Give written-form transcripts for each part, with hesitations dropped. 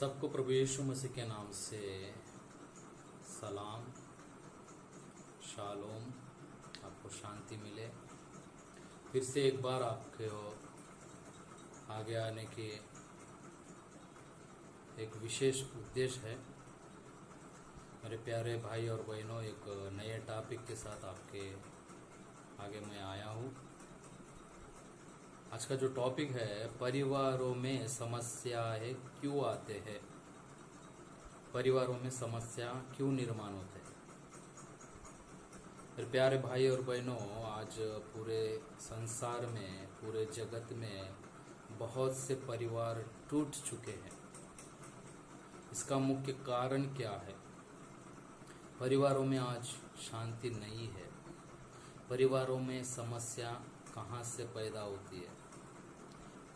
सबको प्रभु यीशु मसीह के नाम से सलाम, शालोम। आपको शांति मिले। फिर से एक बार आपके आगे आने के एक विशेष उद्देश्य है। मेरे प्यारे भाई और बहनों, एक नए टॉपिक के साथ आपके आगे मैं आया हूँ। आज का जो टॉपिक है, परिवारों में समस्याएं क्यों आते हैं, परिवारों में समस्या क्यों निर्माण होते हैं। मेरे प्यारे भाई और बहनों, आज पूरे संसार में, पूरे जगत में बहुत से परिवार टूट चुके हैं। इसका मुख्य कारण क्या है? परिवारों में आज शांति नहीं है। परिवारों में समस्या कहाँ से पैदा होती है?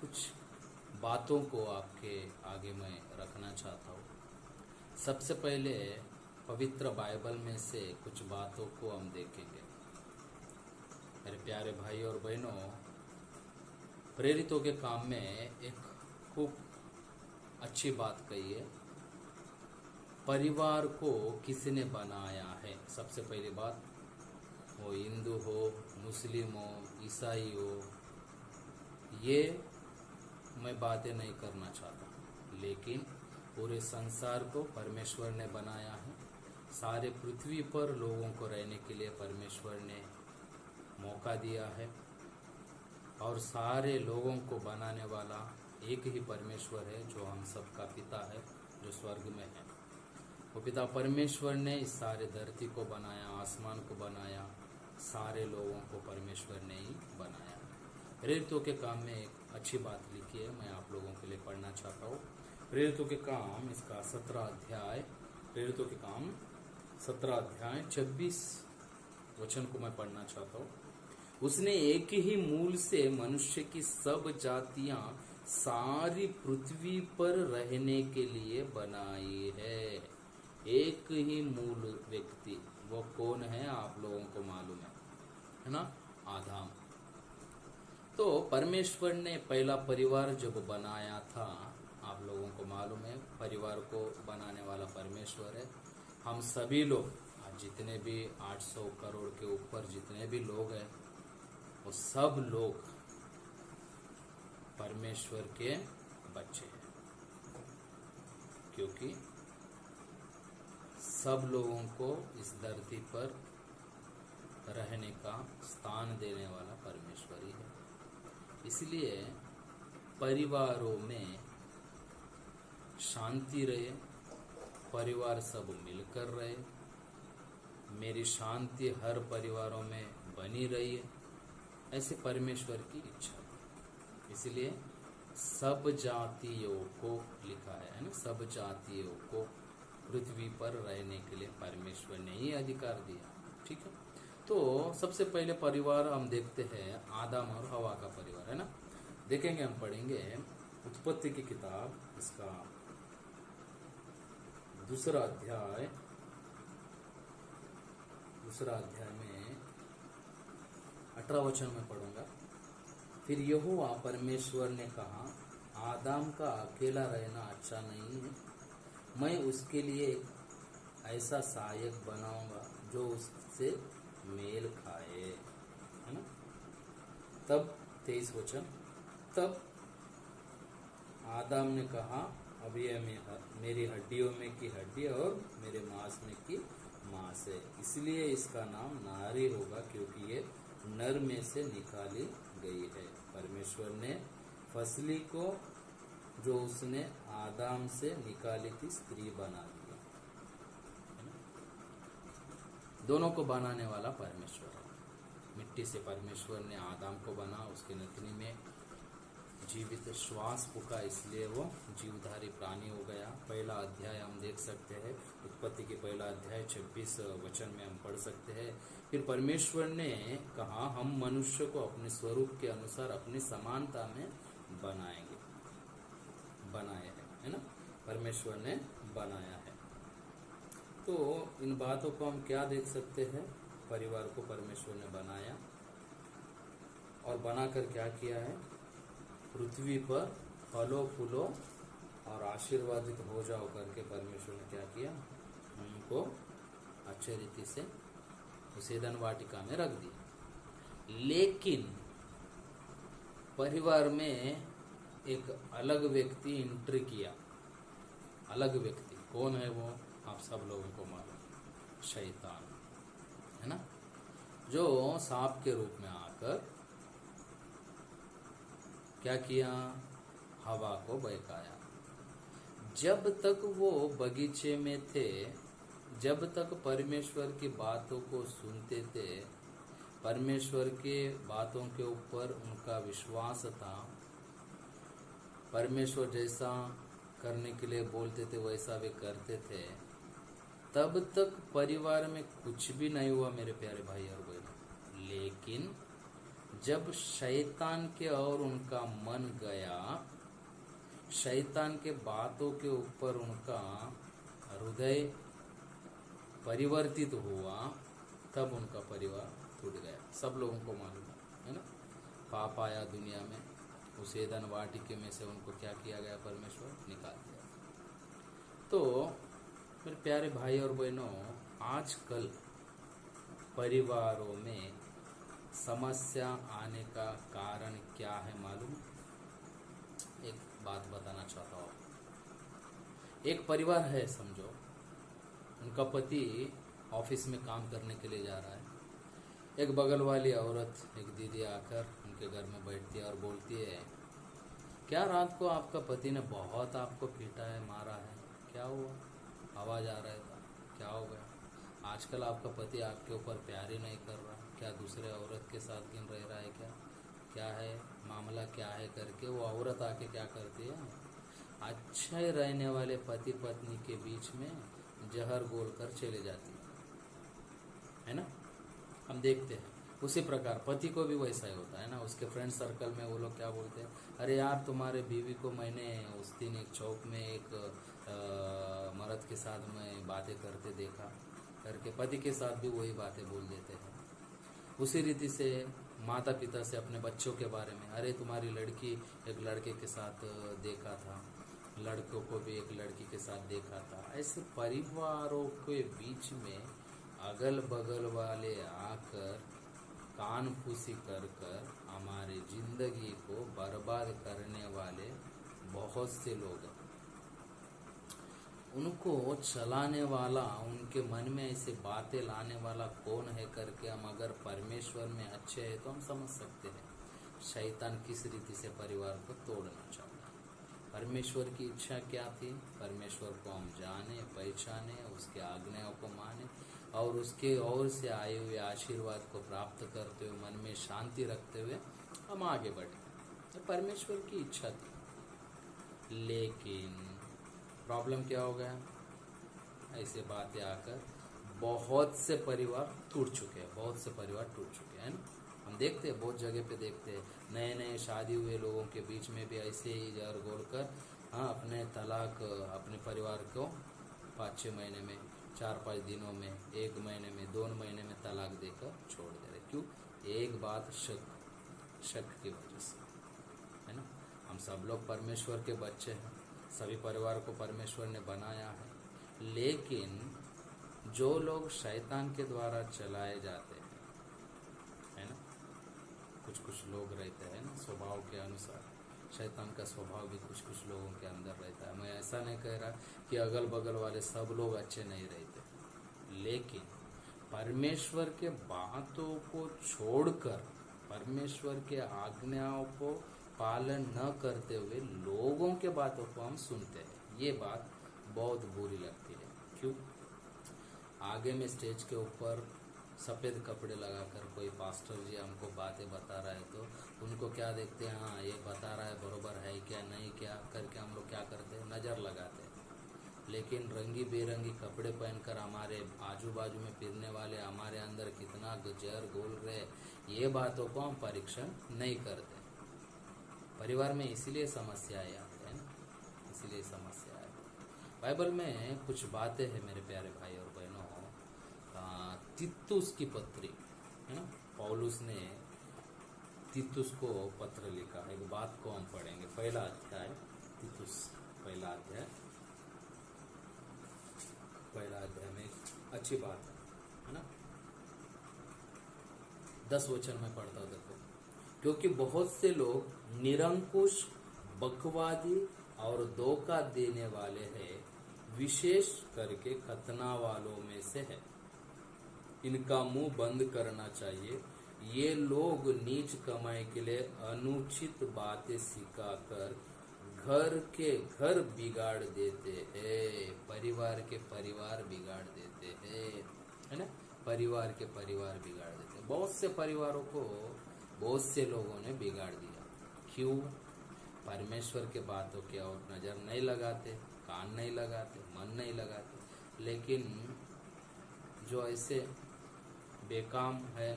कुछ बातों को आपके आगे मैं रखना चाहता हूँ। सबसे पहले पवित्र बाइबल में से कुछ बातों को हम देखेंगे। मेरे प्यारे भाई और बहनों, प्रेरितों के काम में एक खूब अच्छी बात कही है। परिवार को किसने बनाया है? सबसे पहली बात, वो हिंदू हो, मुस्लिम हो, ईसाई हो, ये मैं बातें नहीं करना चाहता, लेकिन पूरे संसार को परमेश्वर ने बनाया है। सारे पृथ्वी पर लोगों को रहने के लिए परमेश्वर ने मौका दिया है, और सारे लोगों को बनाने वाला एक ही परमेश्वर है, जो हम सबका पिता है, जो स्वर्ग में है। वो पिता परमेश्वर ने इस सारे धरती को बनाया, आसमान को बनाया, सारे लोगों को परमेश्वर ने ही बनाया। प्रेरितों के काम में एक अच्छी बात लिखी है, मैं आप लोगों के लिए पढ़ना चाहता हूँ। प्रेरितों के काम, इसका 17 अध्याय, प्रेरितों के काम 17 अध्याय 26 वचन को मैं पढ़ना चाहता हूँ। उसने एक ही मूल से मनुष्य की सब जातियां सारी पृथ्वी पर रहने के लिए बनाई है। एक ही मूल व्यक्ति, वो कौन है? आप लोगों को मालूम है ना? आदम। तो परमेश्वर ने पहला परिवार जब बनाया था, आप लोगों को मालूम है, परिवार को बनाने वाला परमेश्वर है। हम सभी लोग, आज जितने भी 800 करोड़ के ऊपर जितने भी लोग हैं, वो सब लोग परमेश्वर के बच्चे हैं, क्योंकि सब लोगों को इस धरती पर रहने का स्थान देने वाला परमेश्वर ही है। इसलिए परिवारों में शांति रहे, परिवार सब मिलकर रहे, मेरी शांति हर परिवारों में बनी रही है, ऐसे परमेश्वर की इच्छा है। इसलिए सब जातियों को लिखा है ना, सब जातियों को पृथ्वी पर रहने के लिए परमेश्वर ने ही अधिकार दिया। ठीक है, तो सबसे पहले परिवार हम देखते हैं, आदम और हवा का परिवार है ना। देखेंगे, हम पढ़ेंगे उत्पत्ति की किताब, इसका दूसरा अध्याय में 18 वचन में पढ़ूंगा। फिर यहोवा परमेश्वर ने कहा, आदम का अकेला रहना अच्छा नहीं है, मैं उसके लिए एक ऐसा सहायक बनाऊंगा जो उससे मेल खाए, है ना। तब 23 वचन, तब आदम ने कहा, अब यह मेरी हड्डियों में की हड्डी और मेरे मांस में की मांस है, इसलिए इसका नाम नारी होगा, क्योंकि ये नर में से निकाली गई है। परमेश्वर ने फसली को जो उसने आदम से निकाली थी, स्त्री बना दिया। दोनों को बनाने वाला परमेश्वर है। मिट्टी से परमेश्वर ने आदम को बना, उसके नथनी में जीवित श्वास फूका, इसलिए वो जीवधारी प्राणी हो गया। पहला अध्याय हम देख सकते हैं, उत्पत्ति के पहला अध्याय 26 वचन में हम पढ़ सकते हैं। फिर परमेश्वर ने कहा, हम मनुष्य को अपने स्वरूप के अनुसार अपनी समानता में बनाए है ना, परमेश्वर ने बनाया है। तो इन बातों को हम क्या देख सकते हैं? परिवार को परमेश्वर ने बनाया, और बनाकर क्या किया है? पृथ्वी पर फलो फूलो और आशीर्वादित हो जाओ करके परमेश्वर ने क्या किया, उनको अच्छे रीति से उस एदन वाटिका में रख दिया। लेकिन परिवार में एक अलग व्यक्ति एंट्री किया। अलग व्यक्ति कौन है वो, आप सब लोगों को मालूम, शैतान है ना, जो सांप के रूप में आकर क्या किया, हवा को बहकाया। जब तक वो बगीचे में थे, जब तक परमेश्वर की बातों को सुनते थे, परमेश्वर के बातों के ऊपर उनका विश्वास था, परमेश्वर जैसा करने के लिए बोलते थे वैसा वे करते थे, तब तक परिवार में कुछ भी नहीं हुआ मेरे प्यारे भाई और बहन। लेकिन जब शैतान के और उनका मन गया, शैतान के बातों के ऊपर उनका हृदय परिवर्तित हुआ, तब उनका परिवार टूट गया। सब लोगों को मालूम है ना, पाप आया दुनिया में, उस एदन वाटिके में से उनको क्या किया गया, परमेश्वर निकाल दिया। तो मेरे प्यारे भाई और बहनों, आजकल परिवारों में समस्या आने का कारण क्या है मालूम? एक बात बताना चाहता हूँ। एक परिवार है, समझो उनका पति ऑफिस में काम करने के लिए जा रहा है। एक बगल वाली औरत, एक दीदी आकर उनके घर में बैठती है और बोलती है, क्या रात को आपका पति ने बहुत आपको पीटा है, मारा है, क्या हुआ? आवाज़ आ रहा था, क्या हो गया? आजकल आपका पति आपके ऊपर प्यार ही नहीं कर रहा, क्या दूसरे औरत के साथ गिन रह रहा है क्या? क्या है मामला, क्या है करके वो औरत आके क्या करती है, अच्छे रहने वाले पति पत्नी के बीच में जहर घोल कर चले जाती है ना। हम देखते हैं उसी प्रकार पति को भी वैसा ही होता है ना। उसके फ्रेंड सर्कल में वो लोग क्या बोलते हैं, अरे यार तुम्हारे बीवी को मैंने उस दिन एक चौक में एक मर्द के साथ में बातें करते देखा करके पति के साथ भी वही बातें बोल देते हैं। उसी रीति से माता पिता से अपने बच्चों के बारे में, अरे तुम्हारी लड़की एक लड़के के साथ देखा था, लड़कों को भी एक लड़की के साथ देखा था। ऐसे परिवारों के बीच में अगल बगल वाले आकर कान फूसी कर कर हमारी जिंदगी को बर्बाद करने वाले बहुत से लोग हैं। उनको चलाने वाला, उनके मन में ऐसे बातें लाने वाला कौन है करके हम अगर परमेश्वर में अच्छे हैं तो हम समझ सकते हैं शैतान किस रीति से परिवार को तोड़ना चाहता है। परमेश्वर की इच्छा क्या थी, परमेश्वर को हम जाने, पहचाने, उसके आज्ञाओं को माने और उसके ओर से आए हुए आशीर्वाद को प्राप्त करते हुए मन में शांति रखते हुए हम आगे बढ़े। तो परमेश्वर की इच्छा थी। लेकिन प्रॉब्लम क्या हो गया, ऐसे बातें आकर बहुत से परिवार टूट चुके हैं, बहुत से परिवार टूट चुके हैं ना। हम देखते हैं, बहुत जगह पे देखते हैं, नए नए शादी हुए लोगों के बीच में भी ऐसे ही जहर घोल कर अपने तलाक, अपने परिवार को 5-6 महीने में, 4-5 दिनों में, 1 महीने में, 2 महीने में तलाक देकर छोड़ दे रहे। क्यों? एक बात, शक की वजह से, है ना। हम सब लोग परमेश्वर के बच्चे हैं, सभी परिवार को परमेश्वर ने बनाया है, लेकिन जो लोग शैतान के द्वारा चलाए जाते हैं, है ना, कुछ लोग रहते हैं ना स्वभाव के अनुसार, शैतान का स्वभाव भी कुछ लोगों के अंदर रहता है। मैं ऐसा नहीं कह रहा कि अगल बगल वाले सब लोग अच्छे नहीं रहते, लेकिन परमेश्वर के बातों को छोड़कर, परमेश्वर के आज्ञाओं को पालन न करते हुए लोगों के बातों को हम सुनते हैं। ये बात बहुत बुरी लगती है। क्यों? आगे में स्टेज के ऊपर सफ़ेद कपड़े लगाकर कोई पास्टर जी हमको बातें बता रहा है तो उनको क्या देखते हैं, हाँ ये बता रहा है बरोबर है क्या नहीं क्या करके हम लोग क्या करते हैं, नज़र लगाते हैं। लेकिन रंगी बेरंगी कपड़े पहनकर हमारे आजू बाजू में फिरने वाले हमारे अंदर कितना जहर घोल रहे, ये बातों को हम परीक्षण नहीं करते। परिवार में इसीलिए समस्याएं आती हैं, इसीलिए समस्या है। बाइबल में कुछ बातें हैं मेरे प्यारे भाई और बहनों, तीतुस की पत्री है ना, पौलुस ने तीतुस को पत्र लिखा। एक बात को हम पढ़ेंगे, पहला अध्याय तीतुस पहला अध्याय में अच्छी बात है ना। 10 वचन में पढ़ता हूं, देखो। क्योंकि बहुत से लोग निरंकुश, बकवादी और धोखा देने वाले हैं, विशेष करके खतना वालों में से है। इनका मुंह बंद करना चाहिए। ये लोग नीच कमाई के लिए अनुचित बातें सिखाकर घर के घर बिगाड़ देते हैं, परिवार के परिवार बिगाड़ देते हैं, है ना। परिवार के परिवार बिगाड़ देते हैं। बहुत से परिवारों को बहुत से लोगों ने बिगाड़ दिया। क्यों? परमेश्वर के बातों की ओर नजर नहीं लगाते, कान नहीं लगाते, मन नहीं लगाते। लेकिन जो ऐसे बेकाम है,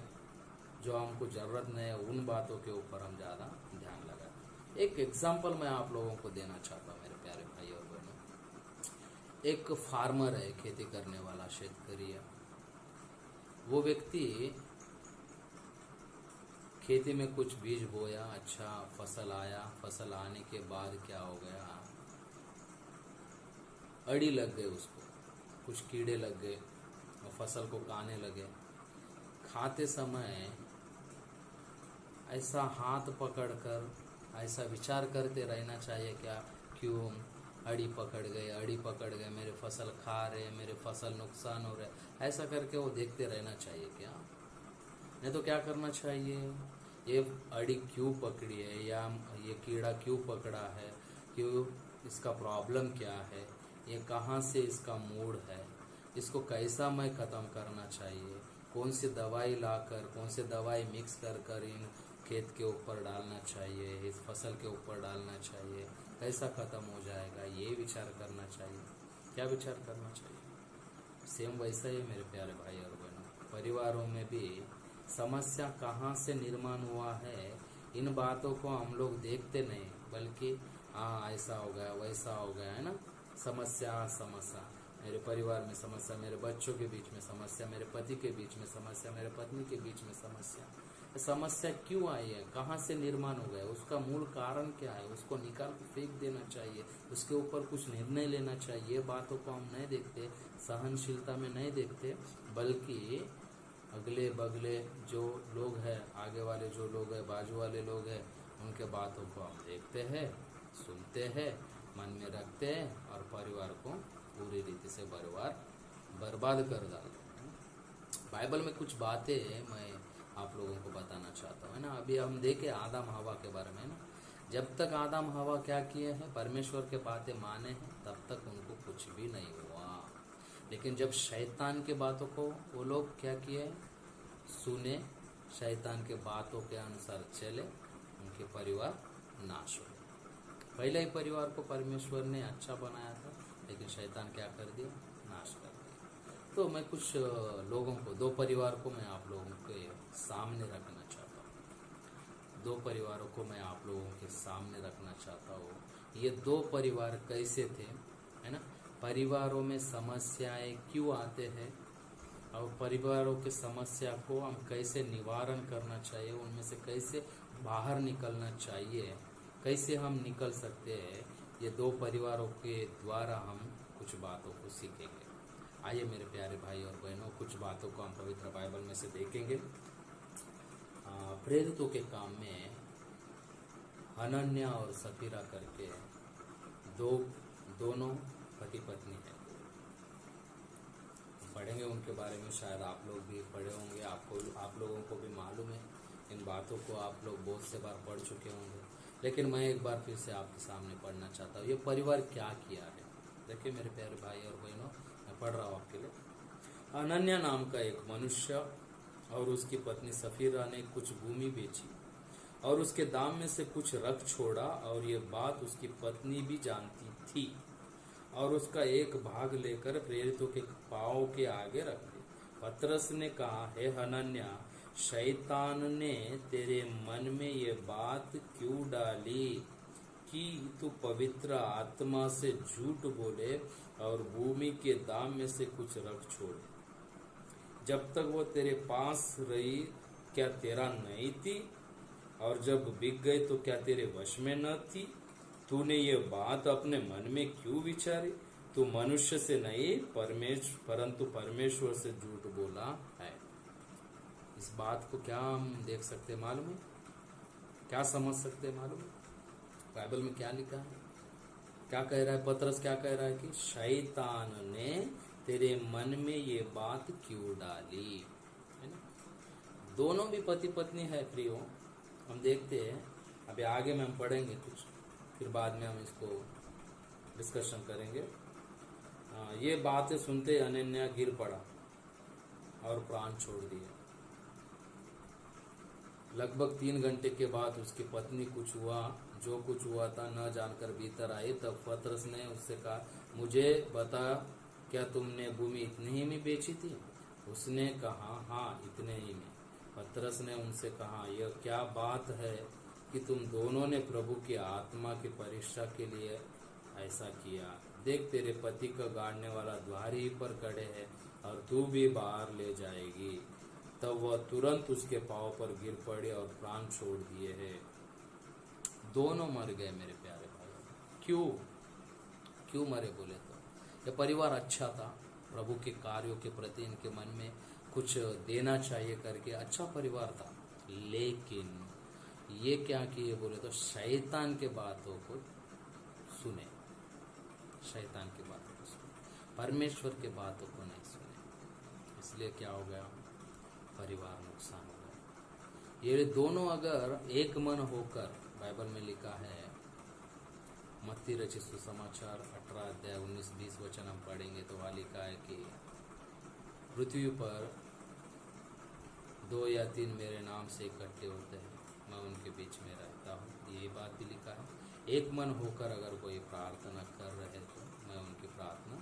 जो हमको जरूरत नहीं है, उन बातों के ऊपर हम ज्यादा ध्यान लगाते। एक एग्जाम्पल मैं आप लोगों को देना चाहता हूँ मेरे प्यारे भाई और बहनों। एक फार्मर है, खेती करने वाला शेतकरी है। वो व्यक्ति खेती में कुछ बीज बोया, अच्छा फसल आया। फसल आने के बाद क्या हो गया, अड़ी लग गए उसको, कुछ कीड़े लग गए और फसल को खाने लगे। खाते समय ऐसा हाथ पकड़कर ऐसा विचार करते रहना चाहिए क्या, क्यों अड़ी पकड़ गए, मेरे फसल खा रहे, मेरे फसल नुकसान हो रहा है, ऐसा करके वो देखते रहना चाहिए क्या? नहीं तो क्या करना चाहिए, ये अड़ी क्यों पकड़ी है, या ये कीड़ा क्यों पकड़ा है, क्यों, इसका प्रॉब्लम क्या है, ये कहाँ से इसका मूड है, इसको कैसा मैं ख़त्म करना चाहिए, कौन सी दवाई लाकर, कौन सी दवाई मिक्स कर इन खेत के ऊपर डालना चाहिए, इस फसल के ऊपर डालना चाहिए, कैसा ख़त्म हो जाएगा, ये विचार करना चाहिए। क्या विचार करना चाहिए? सेम वैसा ही मेरे प्यारे भाई और बहनों, परिवारों में भी समस्या कहाँ से निर्माण हुआ है, इन बातों को हम लोग देखते नहीं, बल्कि हाँ ऐसा हो गया, वैसा हो गया, है ना। समस्या, मेरे परिवार में समस्या, मेरे बच्चों के बीच में समस्या, मेरे पति के बीच में समस्या, मेरे पत्नी के बीच में समस्या क्यों आई है, कहाँ से निर्माण हो गया, उसका मूल कारण क्या है, उसको निकाल के फेंक देना चाहिए, उसके ऊपर कुछ निर्णय लेना चाहिए। ये बातों को हम नहीं देखते, सहनशीलता में नहीं देखते, बल्कि अगले बगले जो लोग हैं, आगे वाले जो लोग हैं, बाजू वाले लोग हैं, उनके बातों को हम देखते हैं, सुनते हैं, मन में रखते हैं और परिवार को पूरी रीति से बर्बाद कर डालते हैं। बाइबल में कुछ बातें मैं आप लोगों को बताना चाहता हूँ, है ना। अभी हम देखे आदम हवा के बारे में, ना। जब तक आदम हवा क्या किए हैं, परमेश्वर के बातें माने हैं, तब तक उनको कुछ भी नहीं हुआ। लेकिन जब शैतान के बातों को वो लोग क्या किए, सुने, शैतान के बातों के अनुसार चले, उनके परिवार नाश हो गए। पहले ही परिवार को परमेश्वर ने अच्छा बनाया था, लेकिन शैतान क्या कर दिया, नाश कर दिया। तो मैं कुछ लोगों को, 2 परिवार को मैं आप लोगों के सामने रखना चाहता हूँ। 2 परिवारों को मैं आप लोगों के सामने रखना चाहता हूँ। ये 2 परिवार कैसे थे, है ना। परिवारों में समस्याएं क्यों आते हैं और परिवारों की समस्या को हम कैसे निवारण करना चाहिए, उनमें से कैसे बाहर निकलना चाहिए, कैसे हम निकल सकते हैं, ये 2 परिवारों के द्वारा हम कुछ बातों को सीखेंगे। आइए मेरे प्यारे भाई और बहनों, कुछ बातों को हम पवित्र बाइबल में से देखेंगे। प्रेरितों के काम में हनन्या और सफीरा करके दोनों पति पत्नी है। पढ़ेंगे उनके बारे में, शायद आप लोग भी पढ़े होंगे, आप लोगों को भी मालूम है। इन बातों को आप लोग बहुत से बार पढ़ चुके होंगे, लेकिन मैं एक बार फिर से आपके सामने पढ़ना चाहता हूँ। ये परिवार क्या किया है, देखिए मेरे प्यारे भाई और बहनों, मैं पढ़ रहा हूँ आपके लिए। अनन्या नाम का एक मनुष्य और उसकी पत्नी सफीरा ने कुछ भूमि बेची और उसके दाम में से कुछ रख छोड़ा, और ये बात उसकी पत्नी भी जानती थी, और उसका एक भाग लेकर प्रेरितों के पांव के आगे रख दिया। पतरस ने कहा, हे हनन्या, शैतान ने तेरे मन में ये बात क्यों डाली कि तू पवित्र आत्मा से झूठ बोले और भूमि के दाम में से कुछ रख छोड़े। जब तक वो तेरे पास रही क्या तेरा नहीं थी, और जब बिक गई तो क्या तेरे वश में न थी? तूने ये बात अपने मन में क्यों विचारी? तू मनुष्य से नहीं परंतु परमेश्वर से झूठ बोला है। इस बात को क्या हम देख सकते मालूम है? क्या समझ सकते मालूम है? बाइबल में क्या लिखा है? क्या कह रहा है पतरस? क्या कह रहा है कि शैतान ने तेरे मन में ये बात क्यों डाली, है ना? दोनों भी पति पत्नी है प्रियो। हम देखते हैं अभी आगे में हम पढ़ेंगे कुछ, फिर बाद में हम इसको डिस्कशन करेंगे। ये बातें सुनते अनन्या गिर पड़ा और प्राण छोड़ दिए। लगभग 3 घंटे के बाद उसकी पत्नी जो कुछ हुआ था न जानकर भीतर आई। तब पतरस ने उससे कहा, मुझे बता, क्या तुमने भूमि इतने ही में बेची थी? उसने कहा, हाँ, इतने ही में। पतरस ने उनसे कहा, यह क्या बात है कि तुम दोनों ने प्रभु की आत्मा की परीक्षा के लिए ऐसा किया? देख, तेरे पति का गाड़ने वाला द्वार ही पर खड़े है और तू भी बाहर ले जाएगी। तब वह तुरंत उसके पांव पर गिर पड़े और प्राण छोड़ दिए हैं। दोनों मर गए मेरे प्यारे भाई। क्यों मरे बोले तो यह परिवार अच्छा था, प्रभु के कार्यों के प्रति इनके मन में कुछ देना चाहिए करके अच्छा परिवार था। लेकिन ये क्या किए बोले तो शैतान के बातों को सुने, शैतान की बातों को सुने, परमेश्वर के बातों को नहीं सुने। इसलिए क्या हो गया? परिवार नुकसान हो गया। ये दोनों अगर एक मन होकर, बाइबल में लिखा है मत्ती रचित सुसमाचार 18 अध्याय 19-20 वचन हम पढ़ेंगे तो वहाँ लिखा है कि पृथ्वी पर 2 या 3 मेरे नाम से इकट्ठे होते हैं, मैं उनके बीच में रहता हूँ। ये बात भी लिखा है। एक मन होकर अगर कोई प्रार्थना कर रहे तो मैं उनकी प्रार्थना,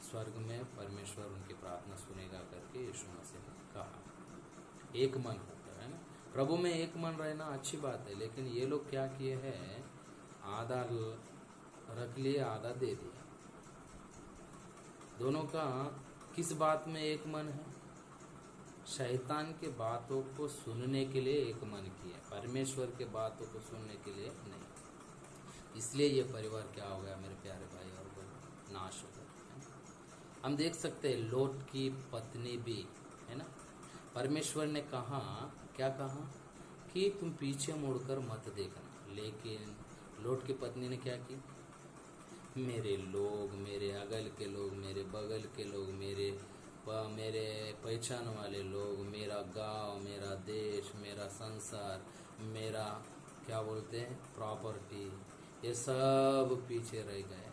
स्वर्ग में परमेश्वर उनकी प्रार्थना सुनेगा करके यीशु मसीह ने कहा। एक मन होकर, है ना? प्रभु में एक मन रहना अच्छी बात है, लेकिन ये लोग क्या किए हैं? आधा रख लिए, आधा दे दिया। दोनों का किस बात में एक मन है? शैतान के बातों को सुनने के लिए एक मन किया, परमेश्वर के बातों को सुनने के लिए नहीं। इसलिए ये परिवार क्या हो गया मेरे प्यारे भाई और बहन? नाश हो गया। हम देख सकते हैं लोट की पत्नी भी, है ना? परमेश्वर ने कहा, क्या कहा कि तुम पीछे मुड़कर मत देखना। लेकिन लोट की पत्नी ने क्या की? मेरे लोग, मेरे अगल के लोग, मेरे बगल के लोग, मेरे पहचान वाले लोग, मेरा गांव, मेरा देश, मेरा संसार, मेरा क्या बोलते हैं प्रॉपर्टी, ये सब पीछे रह गए।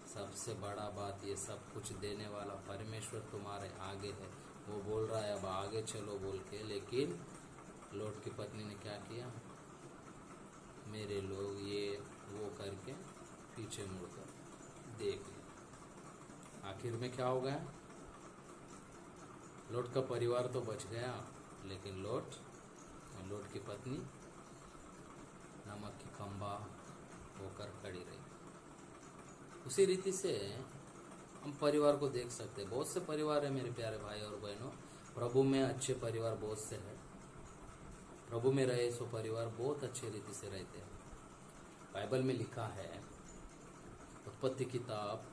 सबसे बड़ा बात, ये सब कुछ देने वाला परमेश्वर तुम्हारे आगे है। वो बोल रहा है अब आगे चलो बोल के, लेकिन लोट की पत्नी ने क्या किया? मेरे लोग ये वो करके पीछे मुड़कर देख लिया। आखिर में क्या हो गया? लोट का परिवार तो बच गया, लेकिन लोट की पत्नी नमक की खंबा होकर खड़ी रही। उसी रीति से हम परिवार को देख सकते हैं। बहुत से परिवार है मेरे प्यारे भाई और बहनों, प्रभु में अच्छे परिवार बहुत से हैं। प्रभु में रहे सो परिवार बहुत अच्छे रीति से रहते हैं। बाइबल में लिखा है, उत्पत्ति किताब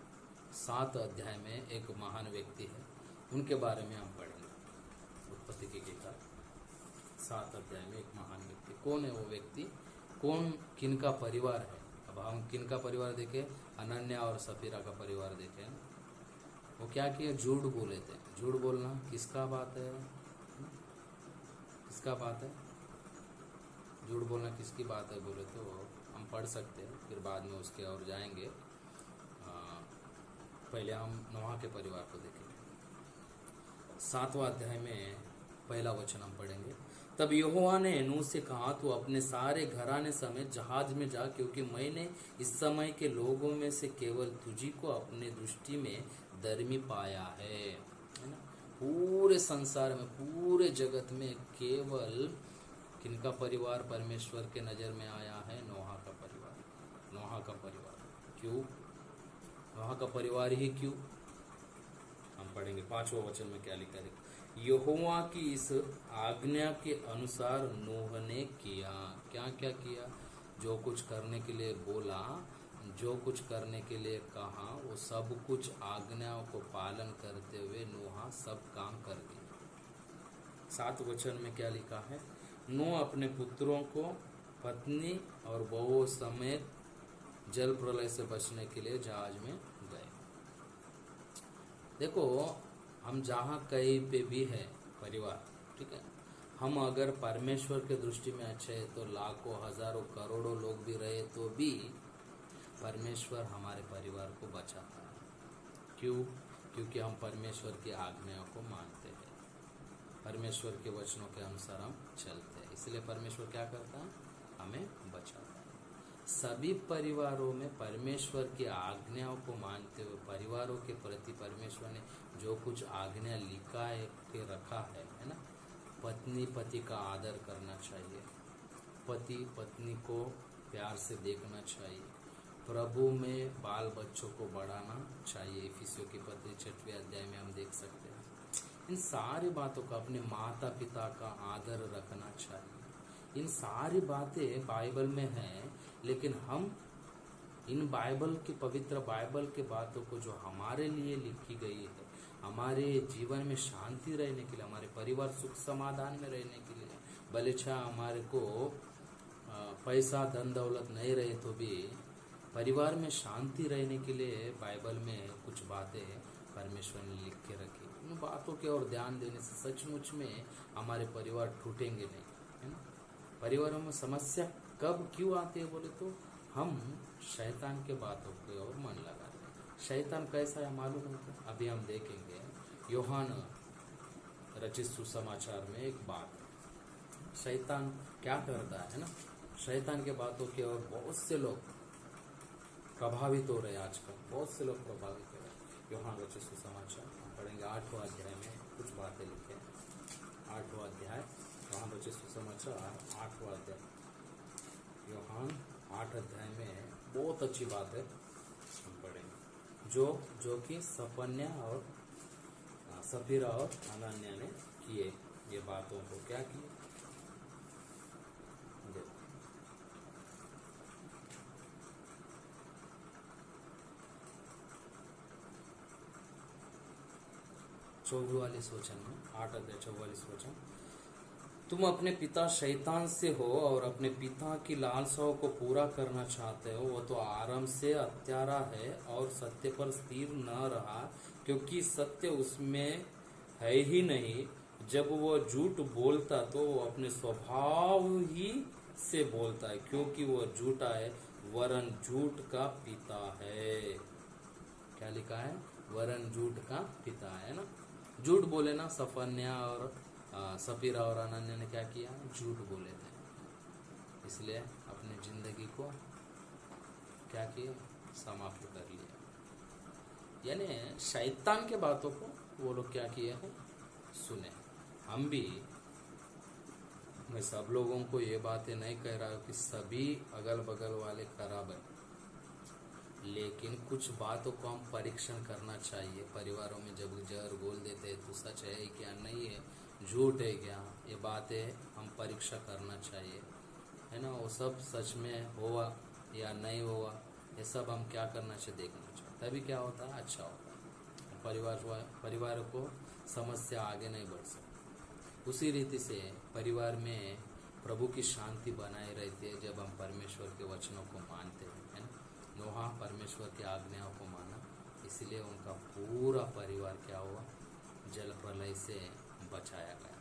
7 अध्याय में एक महान व्यक्ति है, उनके बारे में हम पढ़ेंगे। उत्पत्ति की किताब 7 अध्याय में एक महान व्यक्ति। कौन है वो व्यक्ति? किनका परिवार है? अब हम किनका परिवार देखें? अनन्या और सफीरा का परिवार देखें। वो क्या किया? झूठ बोले थे। झूठ बोलना किसका बात है? किसका बात है? झूठ बोलना किसकी बात है बोले तो हम पढ़ सकते हैं, फिर बाद में उसके और जाएंगे। पहले हम नोहा के परिवार को देखेंगे। 7वां अध्याय में पहला वचन हम पढ़ेंगे। तब यहोवा ने नूह से कहा, तू अपने सारे घराने समेत जहाज में जा, क्योंकि मैंने इस समय के लोगों में से केवल तुझी को अपने दृष्टि में धर्मी पाया है ना? पूरे संसार में, पूरे जगत में केवल किनका परिवार परमेश्वर के नजर में आया है? नोहा का परिवार। नोहा का परिवार क्यों? नोहा का परिवार ही क्यों? हम पढ़ेंगे 5वां वचन में क्या लिखा है। यहोवा की इस आज्ञा के अनुसार नूह ने किया। क्या क्या किया? जो कुछ करने के लिए बोला, जो कुछ करने के लिए कहा, वो सब कुछ आज्ञाओं को पालन करते हुए नूह सब काम कर दिया। 7 वचन में क्या लिखा है? नूह अपने पुत्रों को, पत्नी और बहुओं समेत जल प्रलय से बचने के लिए जहाज में गए। देखो, हम जहाँ कहीं पे भी है परिवार, ठीक है, हम अगर परमेश्वर के दृष्टि में अच्छे हैं तो लाखों हजारों करोड़ों लोग भी रहे तो भी परमेश्वर हमारे परिवार को बचाता है। क्यों? क्योंकि हम परमेश्वर की आज्ञाओं को मानते हैं, परमेश्वर के वचनों के अनुसार हम चलते हैं, इसलिए परमेश्वर क्या करता है? हमें बचाता है। सभी परिवारों में परमेश्वर की आज्ञाओं को मानते हुए परिवारों के प्रति परमेश्वर ने जो कुछ आज्ञा लिखा है के रखा है ना, पत्नी पति का आदर करना चाहिए, पति पत्नी को प्यार से देखना चाहिए, प्रभु में बाल बच्चों को बढ़ाना चाहिए। इफिसियों की पत्री 6वें अध्याय में हम देख सकते हैं। इन सारी बातों का, अपने माता पिता का आदर रखना चाहिए, इन सारी बातें बाइबल में हैं। लेकिन हम इन बाइबल की, पवित्र बाइबल के बातों को जो हमारे लिए लिखी गई है, हमारे जीवन में शांति रहने के लिए, हमारे परिवार सुख समाधान में रहने के लिए, भले चाहे हमारे को पैसा धन दौलत नहीं रहे तो भी परिवार में शांति रहने के लिए बाइबल में कुछ बातें परमेश्वर ने लिख के रखी। उन बातों के और ध्यान देने से सचमुच में हमारे परिवार टूटेंगे नहीं, है ना। परिवारों में समस्या कब क्यों आती है बोले तो हम शैतान के बातों की ओर मन लगाते हैं। शैतान कैसा है मालूम है? अभी हम देखेंगे यूहन्ना रचित सुसमाचार में एक बात, शैतान क्या करता है ना, शैतान के बातों की ओर बहुत से लोग प्रभावित हो रहे हैं। आजकल बहुत से लोग प्रभावित हो रहे हैं। यूहन्ना रचित सुसमाचार हम पढ़ेंगे 8वां अध्याय में कुछ बातें लिखे हैं। 8वां अध्याय यूहन्ना रचित सुसमाचार 8वां अध्याय, यूहन्ना 8 अध्याय में बहुत अच्छी बात है हम पढ़ेंगे, जो कि सपन्या और सफीरा और अनन्या ने किए। ये बातों को क्या किए? देखो, चौवालीस वचन में, 8 अध्याय 44 वचन, तुम अपने पिता शैतान से हो और अपने पिता की लालसाओं को पूरा करना चाहते हो। वो तो आरंभ से हत्यारा है और सत्य पर स्थिर न रहा, क्योंकि सत्य उसमें है ही नहीं। जब वो झूठ बोलता तो वो अपने स्वभाव ही से बोलता है, क्योंकि वो झूठा है, वरन झूठ का पिता है। क्या लिखा है? वरन झूठ का पिता है ना। झूठ बोले ना, सफन्या और सफीरा और अनन्या ने क्या किया? झूठ बोले थे, इसलिए अपनी जिंदगी को क्या किया? समाप्त कर लिया। यानी शैतान के बातों को वो लोग क्या किए हैं? सुने। हम भी, मैं सब लोगों को ये बातें नहीं कह रहा हूँ कि सभी अगल बगल वाले खराब है, लेकिन कुछ बातों को हम परीक्षण करना चाहिए। परिवारों में जब जहर घोल देते हैं तो सच है क्या, नहीं है, झूठ है क्या, ये बातें हम परीक्षा करना चाहिए, है ना। वो सब सच में हुआ या नहीं हुआ, ये सब हम क्या करना चाहिए? देखना चाहिए। तभी क्या होता है? अच्छा होता है। परिवार को समस्या आगे नहीं बढ़ सकती। उसी रीति से परिवार में प्रभु की शांति बनाए रहती है जब हम परमेश्वर के वचनों को मानते हैं, है ना। नोहा परमेश्वर की आज्ञाओं को माना, इसलिए उनका पूरा परिवार क्या हुआ? जल प्रलय से बचाया गया।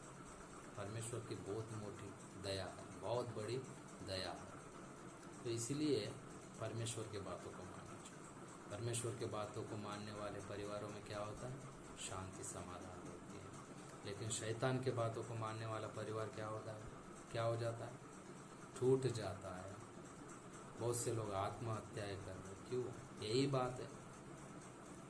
परमेश्वर की बहुत मोटी दया है, बहुत बड़ी दया है। तो इसीलिए परमेश्वर के बातों को मानना चाहिए। परमेश्वर के बातों को मानने वाले परिवारों में क्या होता है? शांति समाधान होती है। लेकिन शैतान के बातों को मानने वाला परिवार क्या होता है? क्या हो जाता है? टूट जाता है। बहुत से लोग आत्महत्याएं कर रहे। क्यों? यही बात है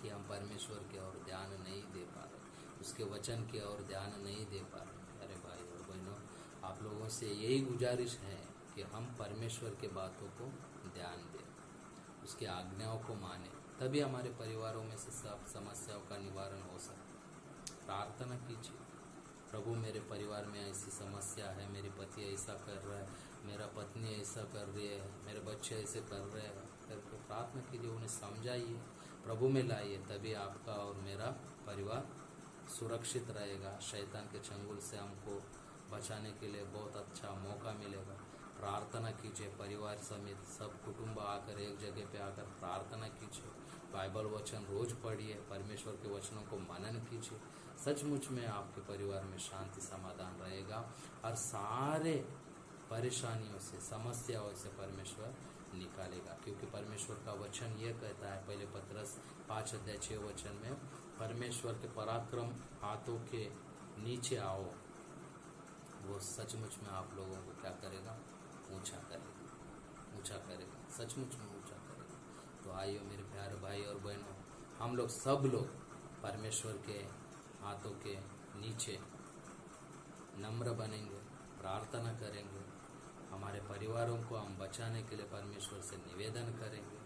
कि हम परमेश्वर की ओर ध्यान नहीं दे पा रहे, उसके वचन की ओर ध्यान नहीं दे पा रहे। अरे भाई और बहनों, आप लोगों से यही गुजारिश है कि हम परमेश्वर के बातों को ध्यान दें, उसकी आज्ञाओं को माने, तभी हमारे परिवारों में से सब समस्याओं का निवारण हो सकता। प्रार्थना कीजिए, प्रभु मेरे परिवार में ऐसी समस्या है, मेरे पति ऐसा कर रहा है, मेरा पत्नी ऐसा कर रही है, मेरे बच्चे ऐसे कर रहे हैं करके प्रार्थना कीजिए, उन्हें समझाइए, प्रभु में लाइए, तभी आपका और मेरा परिवार सुरक्षित रहेगा। शैतान के चंगुल से हमको बचाने के लिए बहुत अच्छा मौका मिलेगा। प्रार्थना कीजिए, परिवार समेत सब कुटुंब आकर एक जगह पे आकर प्रार्थना कीजिए, बाइबल वचन रोज पढ़िए, परमेश्वर के वचनों को मनन कीजिए। सचमुच में आपके परिवार में शांति समाधान रहेगा और सारे परेशानियों से समस्याओं से परमेश्वर निकालेगा, क्योंकि परमेश्वर का वचन ये कहता है पहले पतरस 5:6 में, परमेश्वर के पराक्रम हाथों के नीचे आओ, वो सचमुच में आप लोगों को क्या करेगा, ऊंचा करेगा, ऊंचा करेगा, सचमुच में ऊंचा करेगा। तो आइए मेरे प्यारे भाई और बहनों, हम लोग सब लोग परमेश्वर के हाथों के नीचे नम्र बनेंगे, प्रार्थना करेंगे, हमारे परिवारों को हम बचाने के लिए परमेश्वर से निवेदन करेंगे।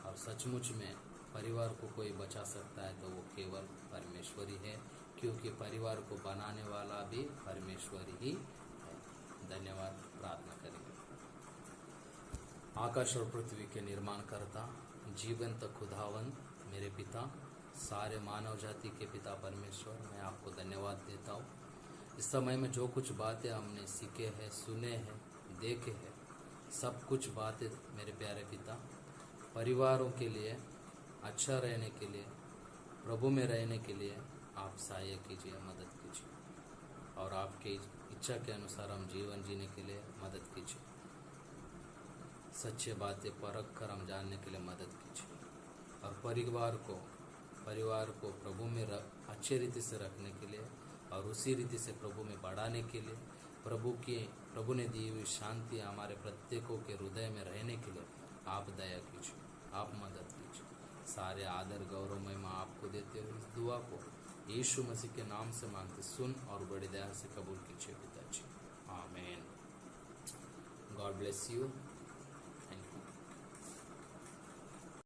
और सचमुच में परिवार को कोई बचा सकता है तो वो केवल परमेश्वर ही है, क्योंकि परिवार को बनाने वाला भी परमेश्वर ही है। धन्यवाद। प्रार्थना करेंगे। आकाश और पृथ्वी के निर्माण करता, जीवंत खुदावन, मेरे पिता, सारे मानव जाति के पिता परमेश्वर, मैं आपको धन्यवाद देता हूँ। इस समय में जो कुछ बातें हमने सीखे हैं, सुने हैं, देखे हैं, सब कुछ बातें मेरे प्यारे पिता परिवारों के लिए अच्छा रहने के लिए, प्रभु में रहने के लिए आप सहायता कीजिए, मदद कीजिए, और आपके इच्छा के अनुसार हम जीवन जीने के लिए मदद कीजिए। सच्चे बातें परख कर हम जानने के लिए मदद कीजिए, और परिवार को प्रभु में अच्छे रीति से रखने के लिए और उसी रीति से प्रभु में बढ़ाने के लिए, प्रभु ने दी हुई शांति हमारे प्रत्येकों के हृदय में रहने के लिए आप दया कीजिए, आप मदद कीजिए। सारे आदर गौरव महिमा आपको देते हुए इस दुआ को यीशु मसीह के नाम से मांगते सुन और बड़ी दया से कबूल कीजिए पिताजी। आमीन। God bless you.